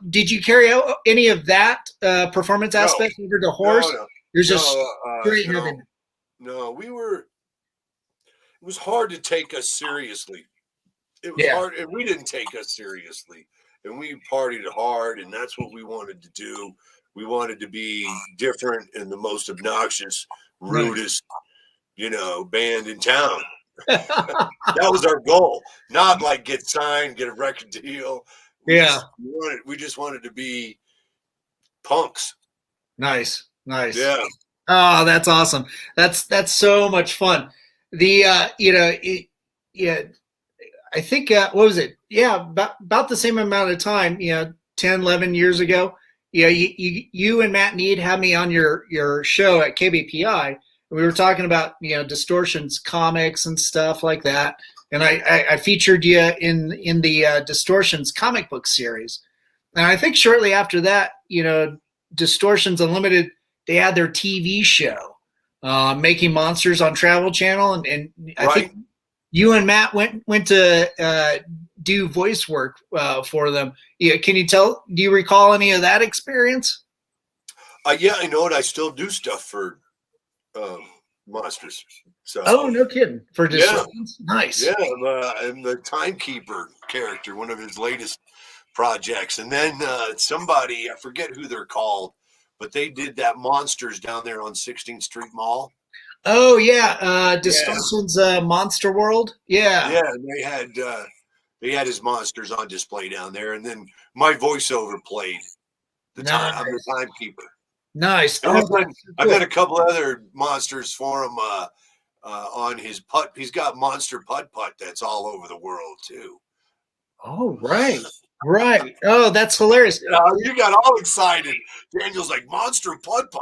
Speaker 1: did you carry out any of that performance aspect over to Horse?
Speaker 2: No.
Speaker 1: You're just straight heaven.
Speaker 2: No, it was hard to take us seriously. It was hard, and we didn't take us seriously. And we partied hard, and that's what we wanted to do. We wanted to be different and the most obnoxious, rudest, band in town. That was our goal. Not like get signed, get a record deal. We just wanted to be punks.
Speaker 1: Nice.
Speaker 2: Yeah.
Speaker 1: Oh, that's awesome. That's so much fun. I think what was it? Yeah, about the same amount of time. 10, 11 years ago. You and Matt Need had me on your show at KBPI. We were talking about Distortion's comics and stuff like that. and I featured you in the Distortions comic book series. And I think shortly after that, Distortions Unlimited, they had their TV show, Making Monsters on Travel Channel, and I think you and Matt went to do voice work for them. Yeah, can you tell? Do you recall any of that experience?
Speaker 2: Yeah, I know it. I still do stuff for monsters. So.
Speaker 1: Oh, no kidding! For Distortions, nice.
Speaker 2: Yeah, I'm the Timekeeper character, one of his latest projects, and then somebody, I forget who they're called, but they did that Monsters down there on 16th Street Mall.
Speaker 1: Oh yeah, Distortions Monster World. Yeah,
Speaker 2: yeah, and they had his monsters on display down there, and then my voiceover played I'm the Timekeeper.
Speaker 1: Nice.
Speaker 2: I've done a couple other monsters for him on his putt. He's got Monster Putt that's all over the world too.
Speaker 1: Oh, right. Oh, that's hilarious.
Speaker 2: You got all excited. Daniel's like, Monster Putt.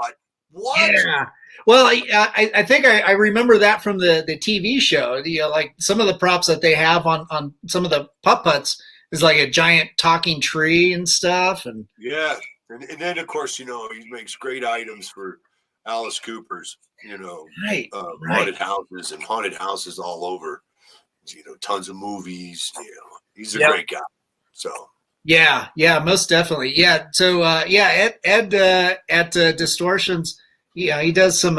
Speaker 2: What?
Speaker 1: Yeah. Well, I think I remember that from the TV show. Like some of the props that they have on some of the putt-putts is like a giant talking tree and stuff. And
Speaker 2: yeah. And then, of course, he makes great items for Alice Cooper's, haunted houses and haunted houses all over, tons of movies. He's a great guy. So.
Speaker 1: Yeah, most definitely. Yeah. So, Ed at Distortions, he does some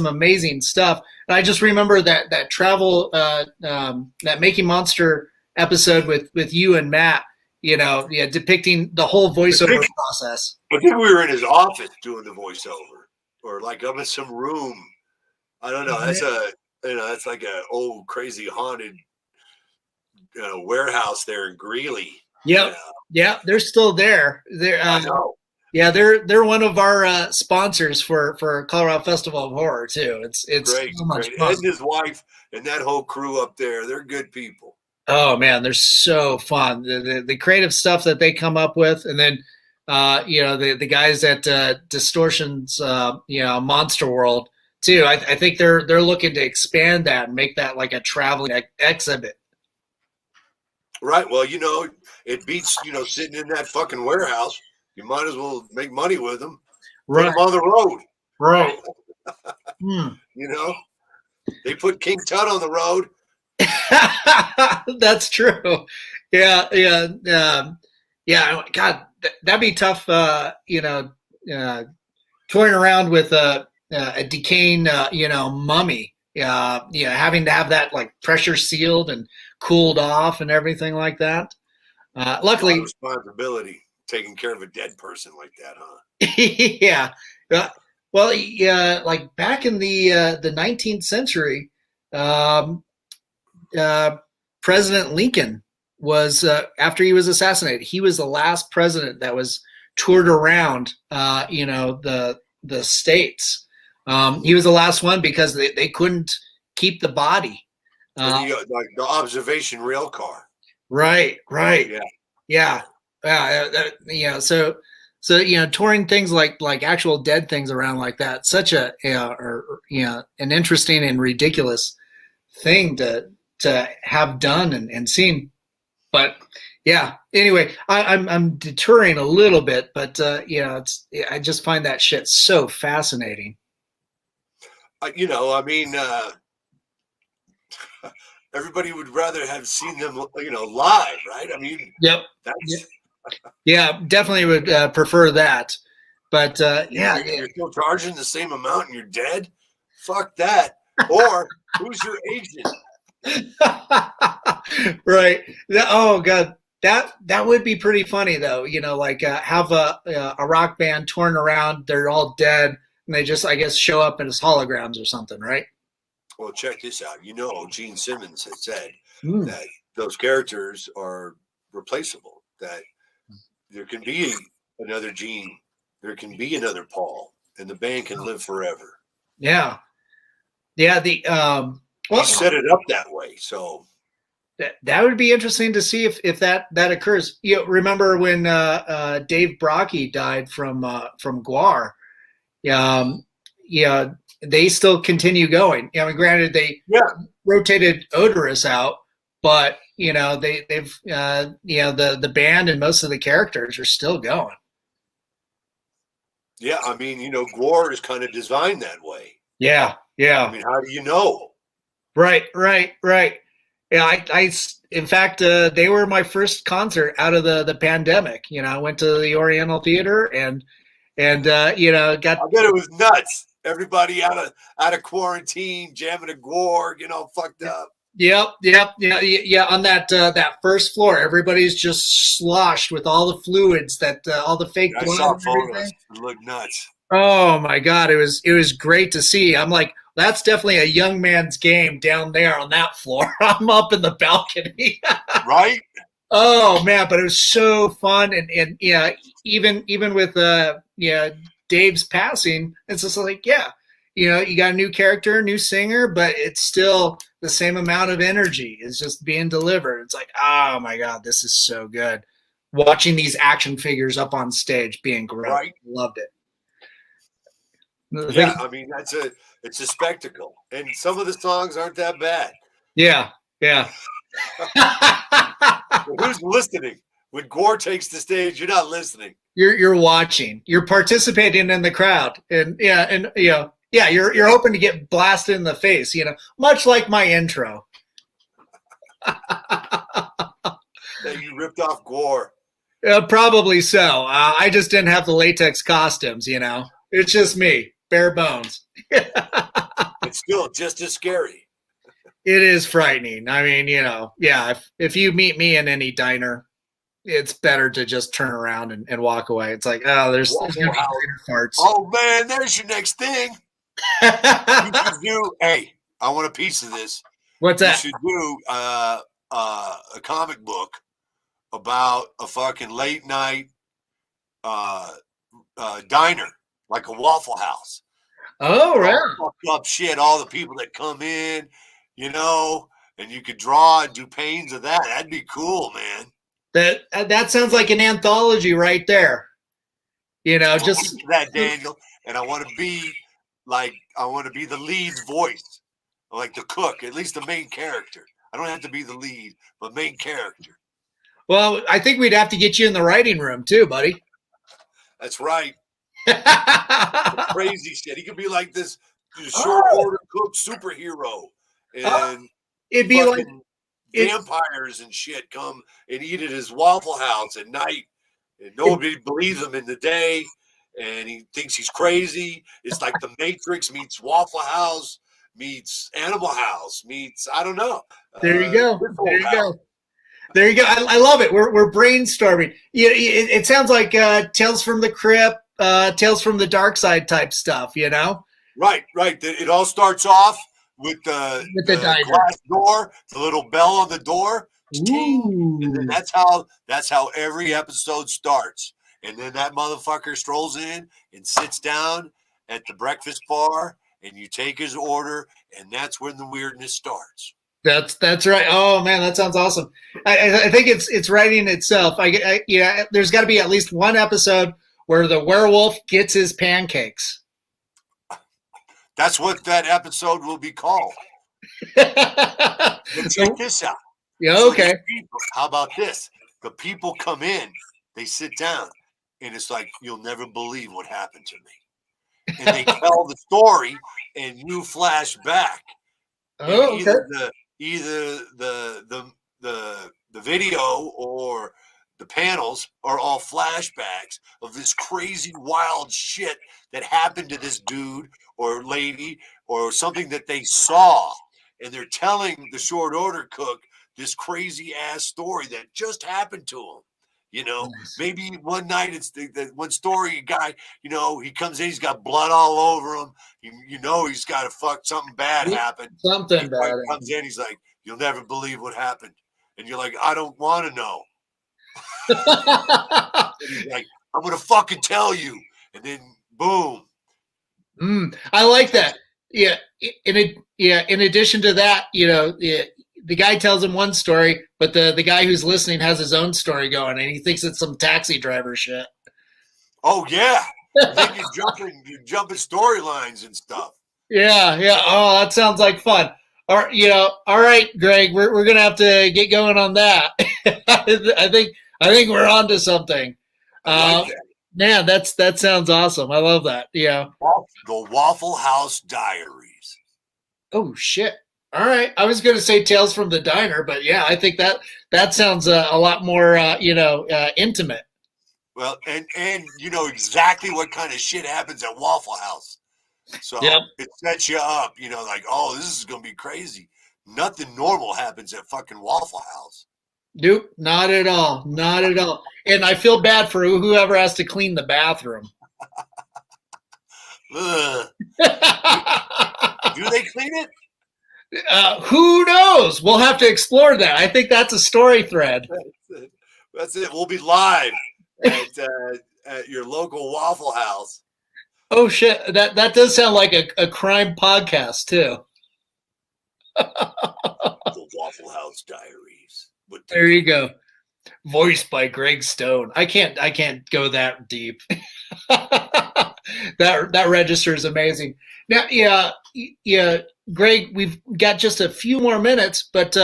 Speaker 1: amazing stuff. And I just remember that travel, that Making Monster episode with you and Matt, depicting the whole voiceover process.
Speaker 2: I think we were in his office doing the voiceover, or like I'm in some room. I don't know. That's that's like a old crazy haunted warehouse there in Greeley.
Speaker 1: Yep. Yeah, they're still there.
Speaker 2: I know.
Speaker 1: Yeah, they're one of our sponsors for Colorado Festival of Horror too. It's
Speaker 2: great,
Speaker 1: so much
Speaker 2: great.
Speaker 1: fun.
Speaker 2: And his wife and that whole crew up there, they're good people.
Speaker 1: Oh man, they're so fun. The creative stuff that they come up with, and then the guys at Distortions, Monster World too. I think they're looking to expand that and make that like a traveling exhibit.
Speaker 2: Right. Well, it beats sitting in that fucking warehouse. You might as well make money with them. Put them on the road.
Speaker 1: Right.
Speaker 2: They put King Tut on the road.
Speaker 1: That's true. Yeah. God, that'd be tough. Touring around with a decaying, mummy. Having to have that like pressure sealed and cooled off and everything like that. Luckily,
Speaker 2: responsibility taking care of a dead person like that, huh?
Speaker 1: Yeah. Well, like back in the 19th century, President Lincoln was after he was assassinated, he was the last president that was toured around, the states. He was the last one because they couldn't keep the body.
Speaker 2: Like the observation rail car.
Speaker 1: Right. Yeah. So touring things like actual dead things around like that, such an interesting and ridiculous thing to have done and seen. But yeah, anyway, I'm deterring a little bit, but I just find that shit so fascinating.
Speaker 2: Everybody would rather have seen them, live, right? I mean,
Speaker 1: yep. Yeah, definitely would prefer that. But
Speaker 2: you're still charging the same amount and you're dead. Fuck that. Or who's your agent?
Speaker 1: Right. Oh God, that would be pretty funny though. Have a rock band touring around. They're all dead, and they just, I guess, show up as holograms or something, right?
Speaker 2: Well, check this out. Gene Simmons had said that those characters are replaceable. That there can be another Gene, there can be another Paul, and the band can live forever.
Speaker 1: Yeah. He
Speaker 2: set it up that way, so
Speaker 1: that would be interesting to see if that occurs. Remember when Dave Brockie died from Guar? They still continue going. Granted, they rotated Odorous out, but they've the band and most of the characters are still going.
Speaker 2: Yeah, I mean, Gore is kind of designed that way.
Speaker 1: Yeah.
Speaker 2: I mean, how do you know?
Speaker 1: Right. Yeah, I in fact, they were my first concert out of the pandemic. I went to the Oriental Theater and got.
Speaker 2: I bet it was nuts. Everybody out of quarantine, jamming a Gore, fucked up.
Speaker 1: Yep. On that first floor, everybody's just sloshed with all the fluids that all the fake blood.
Speaker 2: I saw photos. It looked nuts.
Speaker 1: Oh my God, it was great to see. I'm like, that's definitely a young man's game down there on that floor. I'm up in the balcony.
Speaker 2: Right?
Speaker 1: Oh man, but it was so fun, and yeah, even with Dave's passing, it's just like, yeah, you got a new character, new singer, but it's still the same amount of energy is just being delivered. It's like, oh my God, this is so good. Watching these action figures up on stage being great.
Speaker 2: Right.
Speaker 1: Loved it.
Speaker 2: Yeah, I mean, it's a spectacle. And some of the songs aren't that bad.
Speaker 1: Yeah.
Speaker 2: Who's listening? When Gore takes the stage, you're not listening.
Speaker 1: You're watching. You're participating in the crowd. And you're hoping to get blasted in the face, much like my intro.
Speaker 2: That you ripped off Gore.
Speaker 1: Probably so. I just didn't have the latex costumes, It's just me, bare bones.
Speaker 2: It's still just as scary.
Speaker 1: It is frightening. I mean, if you meet me in any diner, it's better to just turn around and walk away. It's like, oh, there's gonna be farts.
Speaker 2: Oh man, there's your next thing. You should do. Hey, I want a piece of this.
Speaker 1: What's that?
Speaker 2: You should do a comic book about a fucking late night diner, like a Waffle House.
Speaker 1: Oh, right.
Speaker 2: Fucked up shit. All the people that come in, and you could draw and do paintings of that. That'd be cool, man.
Speaker 1: That sounds like an anthology right there. Just
Speaker 2: that, Daniel. And I want to be the lead's voice, like the cook, at least the main character. I don't have to be the lead, but main character.
Speaker 1: Well, I think we'd have to get you in the writing room too, buddy.
Speaker 2: That's right. Crazy shit. He could be like this short order cook superhero, and
Speaker 1: it'd be like
Speaker 2: vampires and shit come and eat at his Waffle House at night, and nobody believes him in the day, and he thinks he's crazy. It's like The Matrix meets Waffle House meets Animal House meets, I don't know.
Speaker 1: There you go. There you go. I love it. We're brainstorming. It sounds like Tales from the Crypt, Tales from the Dark Side type stuff,
Speaker 2: Right. It all starts off with the glass door, the little bell on the door, and then that's how every episode starts. And then that motherfucker strolls in and sits down at the breakfast bar, and you take his order, and that's when the weirdness starts.
Speaker 1: That's right. Oh man, that sounds awesome. I think it's writing itself. There's got to be at least one episode where the werewolf gets his pancakes.
Speaker 2: That's what that episode will be called. But check this out.
Speaker 1: Yeah, okay.
Speaker 2: How about this? The people come in, they sit down, and it's like, you'll never believe what happened to me. And they tell the story, and you flash back.
Speaker 1: Oh, okay.
Speaker 2: Either the video or the panels are all flashbacks of this crazy wild shit that happened to this dude or lady or something that they saw, and they're telling the short order cook this crazy ass story that just happened to him. Nice. Maybe one night it's the one story, a guy, he comes in, he's got blood all over him. He's got something bad happen.
Speaker 1: Something bad.
Speaker 2: Comes in, he's like, you'll never believe what happened. And you're like, I don't want to know. And he's like, I'm going to fucking tell you. And then boom.
Speaker 1: I like that. Yeah. In addition to that, the guy tells him one story, but the guy who's listening has his own story going, and he thinks it's some taxi driver shit.
Speaker 2: Oh yeah, then you're jumping storylines and stuff.
Speaker 1: Yeah. Oh, that sounds like fun. All right, Greg, we're gonna have to get going on that. I think we're on to something.
Speaker 2: I like that.
Speaker 1: Man, that sounds awesome. I love that. Yeah.
Speaker 2: The Waffle House Diaries.
Speaker 1: Oh shit. All right. I was gonna say Tales from the Diner, but yeah, I think that sounds a lot more intimate.
Speaker 2: Well, and you know exactly what kind of shit happens at Waffle House. So
Speaker 1: Yep.
Speaker 2: it sets you up, you know, like, oh, this is going to be crazy. Nothing normal happens at fucking Waffle House.
Speaker 1: Nope, not at all. Not at all. And I feel bad for whoever has to clean the bathroom.
Speaker 2: Ugh. Do they clean it?
Speaker 1: Who knows? We'll have to explore that. I think that's a story thread.
Speaker 2: That's it. We'll be live at your local Waffle House.
Speaker 1: Oh shit! That does sound like a crime podcast too.
Speaker 2: The Waffle House Diaries.
Speaker 1: There you go. Voiced by Gregg Stone. I can't go that deep. that register is amazing. Now, yeah, Greg, we've got just a few more minutes, but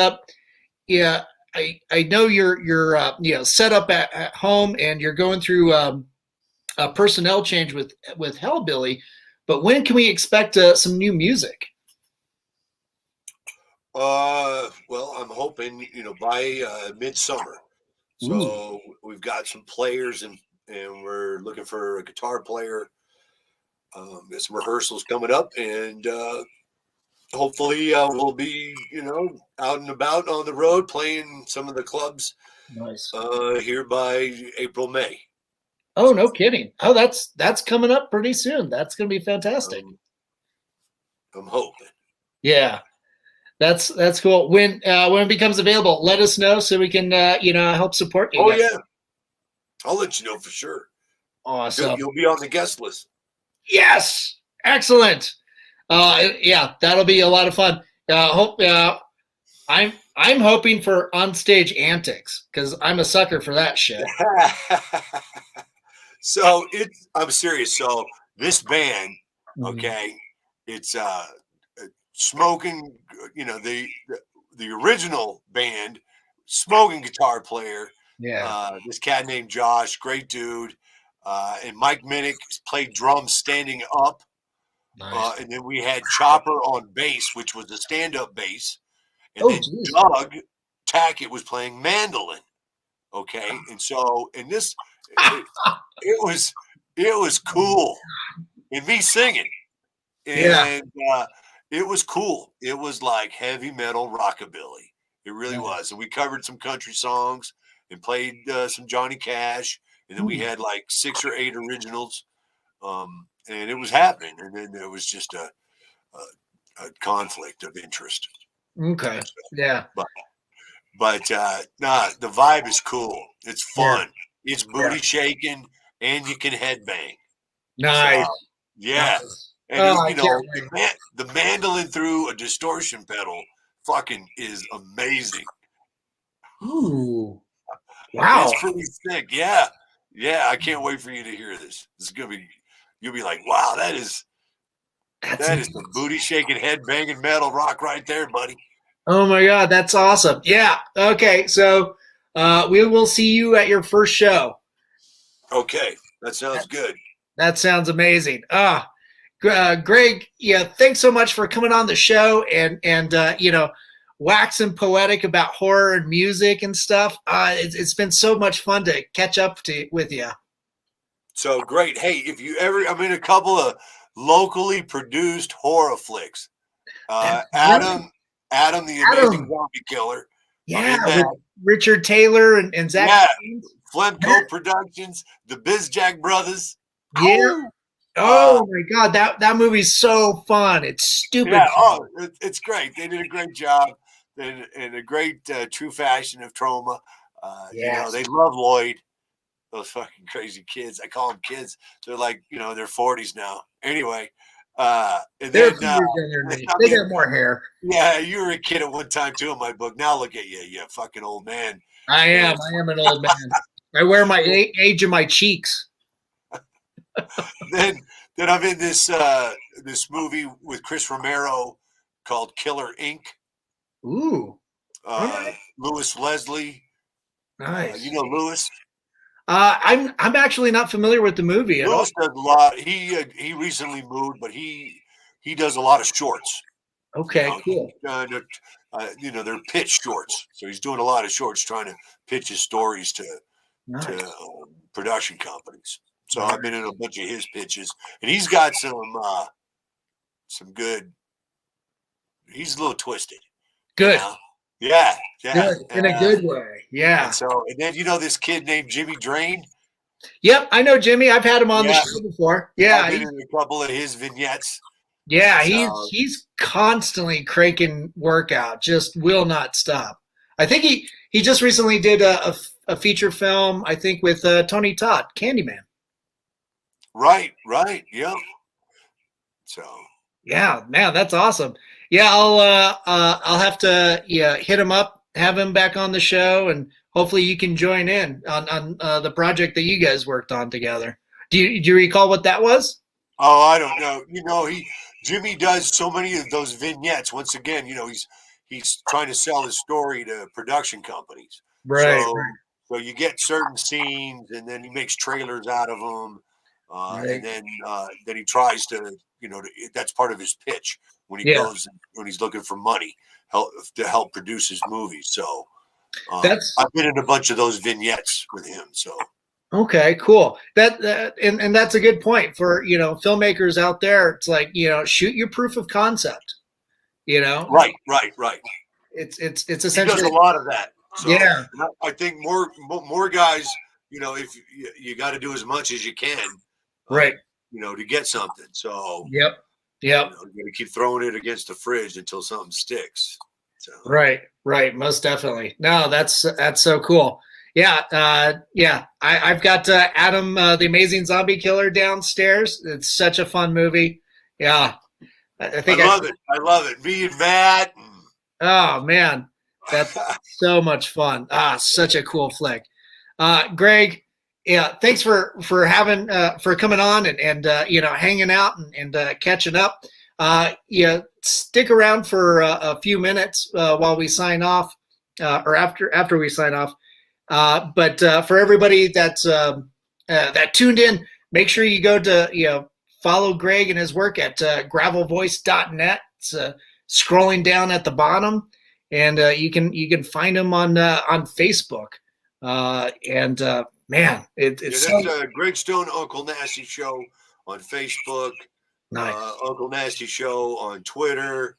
Speaker 1: yeah, I know you're set up at home and you're going through a personnel change with Hellbilly, but when can we expect some new music?
Speaker 2: Well, I'm hoping, you know, by midsummer. So we've got some players and we're looking for a guitar player. There's some rehearsals coming up, and hopefully we'll be, you know, out and about on the road playing some of the clubs.
Speaker 1: Nice.
Speaker 2: Here by April, May.
Speaker 1: Oh, no kidding. Oh, that's coming up pretty soon. That's going to be fantastic.
Speaker 2: I'm hoping.
Speaker 1: Yeah. That's cool. When it becomes available, let us know so we can help support you.
Speaker 2: Oh guys. Yeah, I'll let you know for sure.
Speaker 1: Awesome.
Speaker 2: You'll be on the guest list.
Speaker 1: Yes, excellent. Yeah, that'll be a lot of fun. I'm hoping for onstage antics because I'm a sucker for that shit.
Speaker 2: So I'm serious. So this band, okay, it's smoking, you know, the original band, smoking guitar player.
Speaker 1: Yeah.
Speaker 2: This cat named Josh, great dude. And Mike Minnick played drums standing up.
Speaker 1: Nice.
Speaker 2: And then we had Chopper on bass, which was a stand-up bass. And then
Speaker 1: geez.
Speaker 2: Doug Tackett was playing mandolin. Okay. And so it was cool. And me singing. And it was cool. It was like heavy metal rockabilly. It really was. And we covered some country songs and played some Johnny Cash. And then we had like 6 or 8 originals. And it was happening. And then there was just a conflict of interest.
Speaker 1: Okay. Yeah.
Speaker 2: But the vibe is cool. It's fun. Yeah. It's booty shaking and you can headbang.
Speaker 1: Nice.
Speaker 2: So, yeah.
Speaker 1: Nice.
Speaker 2: And you know, the mandolin through a distortion pedal fucking is amazing.
Speaker 1: Ooh. Wow.
Speaker 2: It's pretty sick. Yeah. Yeah. I can't wait for you to hear this. This is gonna be, you'll be like, wow, that is the booty shaking, head banging metal rock right there, buddy.
Speaker 1: Oh my God, that's awesome. Yeah. Okay. So we will see you at your first show.
Speaker 2: Okay. That sounds good.
Speaker 1: That sounds amazing. Greg, yeah, thanks so much for coming on the show and waxing poetic about horror and music and stuff. It's been so much fun to catch up with you.
Speaker 2: So great. Hey, if you ever, I'm in a couple of locally produced horror flicks. Adam, the Amazing Zombie Killer.
Speaker 1: Yeah, with Richard Taylor and Zach.
Speaker 2: Yeah, Flemco Productions, the Bizjack Brothers.
Speaker 1: Yeah. Oh my God, that movie's so fun. It's stupid.
Speaker 2: Yeah, it's great. They did a great job in a great true fashion of Trauma. You know, they love Lloyd. Those fucking crazy kids. I call them kids. They're like, you know, they're 40s now. Anyway, and
Speaker 1: they're
Speaker 2: then,
Speaker 1: they got more hair.
Speaker 2: Yeah, you were a kid at one time too in my book. Now look at you, you fucking old man.
Speaker 1: I am an old man. I wear my age in my cheeks.
Speaker 2: Then I'm in this movie with Chris Romero called Killer Inc.
Speaker 1: Ooh. All right.
Speaker 2: Lewis Leslie.
Speaker 1: Nice.
Speaker 2: You know Lewis?
Speaker 1: I'm actually not familiar with the movie at all.
Speaker 2: Lewis does a lot. He recently moved, but he does a lot of shorts.
Speaker 1: Okay, cool.
Speaker 2: They're pitch shorts. So he's doing a lot of shorts, trying to pitch his stories to production companies. So I've been in a bunch of his pitches, and he's got some good. He's a little twisted.
Speaker 1: Good.
Speaker 2: You know? Yeah.
Speaker 1: Good. In a good way. Yeah.
Speaker 2: And then this kid named Jimmy Drain.
Speaker 1: Yep, I know Jimmy. I've had him on the show before. Yeah,
Speaker 2: I've been in a couple of his vignettes.
Speaker 1: Yeah, he's constantly cranking work out, just will not stop. I think he just recently did a feature film, I think, with Tony Todd, Candyman.
Speaker 2: Right, yeah. So
Speaker 1: yeah, man, that's awesome. Yeah, I'll have to hit him up, have him back on the show, and hopefully you can join in on the project that you guys worked on together. Do you recall what that was?
Speaker 2: Oh, I don't know. Jimmy does so many of those vignettes. Once again, he's trying to sell his story to production companies.
Speaker 1: Right.
Speaker 2: So you get certain scenes, and then he makes trailers out of them, and then he tries to, that's part of his pitch when he goes when he's looking for money to help produce his movies. So I've been in a bunch of those vignettes with him. So.
Speaker 1: Okay, cool. And that's a good point for, filmmakers out there. It's like, shoot your proof of concept, Right. It's essentially.
Speaker 2: He does a lot of that. So
Speaker 1: yeah.
Speaker 2: I think more guys, if you got to do as much as you can,
Speaker 1: right.
Speaker 2: To get something. So
Speaker 1: Yep.
Speaker 2: You got to keep throwing it against the fridge until something sticks. So.
Speaker 1: Right. Most definitely. No, that's so cool. Yeah, I've got Adam, the Amazing Zombie Killer downstairs. It's such a fun movie. Yeah,
Speaker 2: I love it. Me and Matt.
Speaker 1: Oh man, that's so much fun. Such a cool flick. Gregg, yeah, thanks for coming on and hanging out and catching up. Stick around for a few minutes while we sign off, or after we sign off. But for everybody that's that tuned in, make sure you go to follow Gregg and his work at gravelvoice.net. It's scrolling down at the bottom, and you can find him on Facebook. Man, it's
Speaker 2: that's Gregg Stone Uncle Nasty Show on Facebook.
Speaker 1: Nice.
Speaker 2: Uncle Nasty Show on Twitter.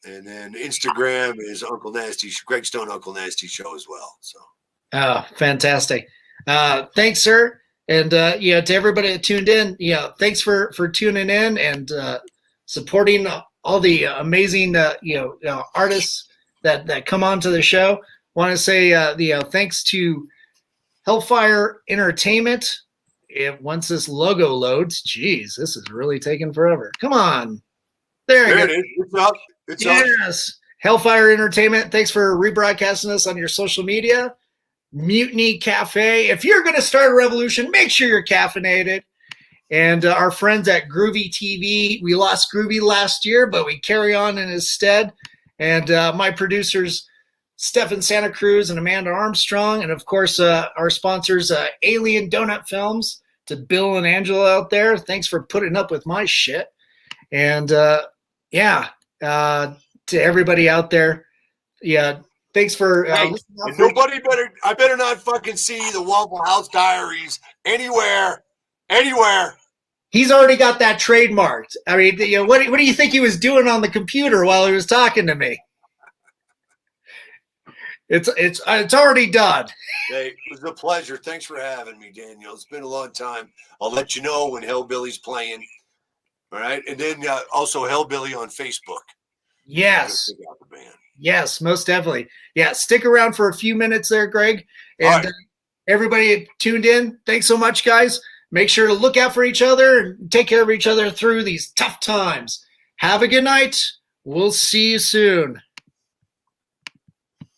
Speaker 2: And then Instagram is Uncle Nasty, Gregg Stone Uncle Nasty Show as well. So,
Speaker 1: fantastic. Thanks, sir. And to everybody that tuned in, thanks for tuning in and supporting all the amazing artists that come onto the show. Want to say thanks to Hellfire Entertainment. Once this logo loads, geez, this is really taking forever. Come on. There
Speaker 2: it is. It's up.
Speaker 1: Yes. Hellfire Entertainment, thanks for rebroadcasting us on your social media. Mutiny Cafe. If you're going to start a revolution, make sure you're caffeinated. And our friends at Groovy TV. We lost Groovy last year, but we carry on in his stead. And my producers, Stefan Santa Cruz and Amanda Armstrong. And, of course, our sponsors, Alien Donut Films. To Bill and Angela out there, thanks for putting up with my shit. And, to everybody out there, thanks for
Speaker 2: I better not fucking see the Waffle House Diaries anywhere.
Speaker 1: He's already got that trademarked. I mean, what do you think he was doing on the computer while he was talking to me? It's already done.
Speaker 2: Hey, it was a pleasure. Thanks for having me, Daniel. It's been a long time. I'll let you know when Hellbilly's playing. All right, and then also Hellbilly on Facebook.
Speaker 1: Yes. Yes, most definitely. Yeah, stick around for a few minutes there, Gregg. And everybody tuned in, thanks so much, guys. Make sure to look out for each other and take care of each other through these tough times. Have a good night. We'll see you soon.